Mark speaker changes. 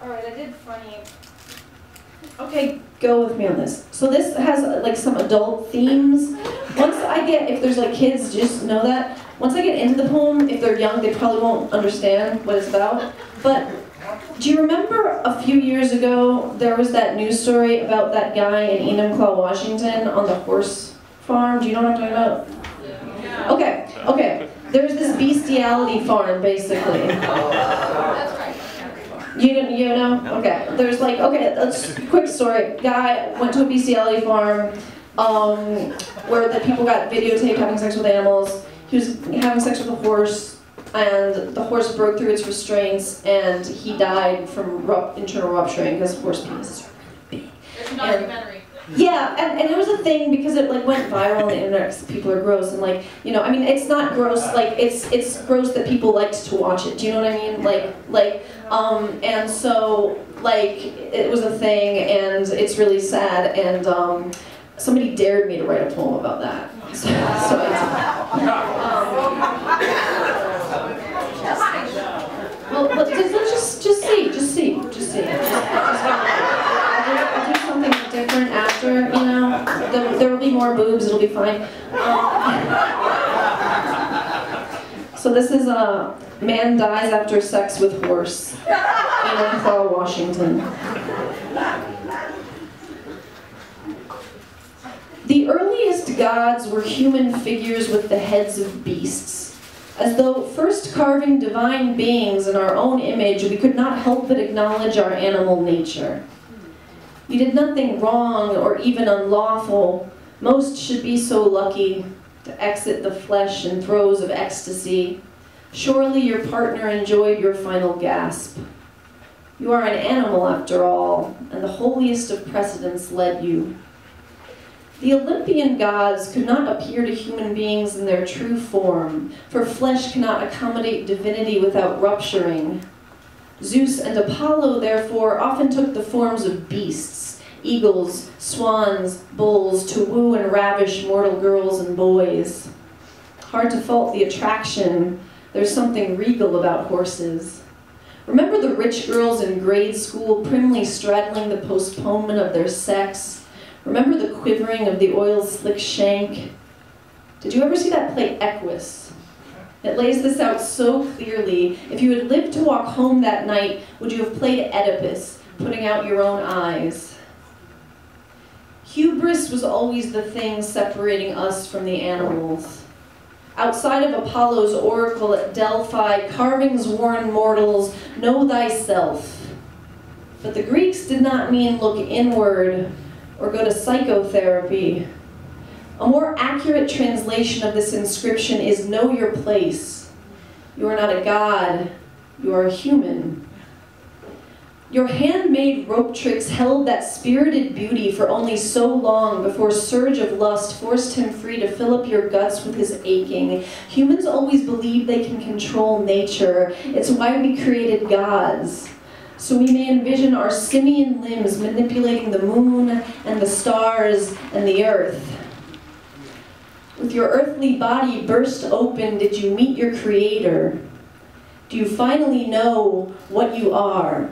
Speaker 1: Alright, I did funny.
Speaker 2: Okay, go with me on this. So this has like some adult themes. Once I get, if there's like kids, just know that. Once I get into the poem, if they're young, they probably won't understand what it's about. But do you remember a few years ago, there was that news story about that guy in Enumclaw, Washington on the horse farm? Do you know what I'm talking about?
Speaker 1: Yeah.
Speaker 2: Okay. There's this bestiality farm, basically.
Speaker 1: That's right.
Speaker 2: You know? Okay. There's like, let's quick story. Guy went to a bestiality farm where the people got videotaped having sex with animals. He was having sex with a horse, and the horse broke through its restraints, and he died from internal rupturing because horse penises are really big.
Speaker 1: There's a documentary.
Speaker 2: Yeah, and it was a thing because it like went viral on the internet because people are gross, and like, you know, I mean, it's not gross, like, it's gross that people liked to watch it, do you know what I mean? And so, like, it was a thing, and it's really sad, and somebody dared me to write a poem about that. So just see. I'll do something different after, you know. There will be more boobs, it'll be fine. So this is a man dies after sex with horse in Enumclaw, Washington. The earliest gods were human figures with the heads of beasts. As though first carving divine beings in our own image, we could not help but acknowledge our animal nature. You did nothing wrong or even unlawful. Most should be so lucky to exit the flesh in throes of ecstasy. Surely your partner enjoyed your final gasp. You are an animal after all, and the holiest of precedents led you. The Olympian gods could not appear to human beings in their true form, for flesh cannot accommodate divinity without rupturing. Zeus and Apollo, therefore, often took the forms of beasts, eagles, swans, bulls, to woo and ravish mortal girls and boys. Hard to fault the attraction. There's something regal about horses. Remember the rich girls in grade school primly straddling the postponement of their sex? Remember the quivering of the oil's slick shank? Did you ever see that play Equus? It lays this out so clearly. If you had lived to walk home that night, would you have played Oedipus, putting out your own eyes? Hubris was always the thing separating us from the animals. Outside of Apollo's oracle at Delphi, carvings warn mortals, know thyself. But the Greeks did not mean look inward or go to psychotherapy. A more accurate translation of this inscription is know your place. You are not a god, you are a human. Your handmade rope tricks held that spirited beauty for only so long before surge of lust forced him free to fill up your guts with his aching. Humans always believe they can control nature. It's why we created gods. So we may envision our simian limbs manipulating the moon and the stars and the earth. With your earthly body burst open, did you meet your creator? Do you finally know what you are?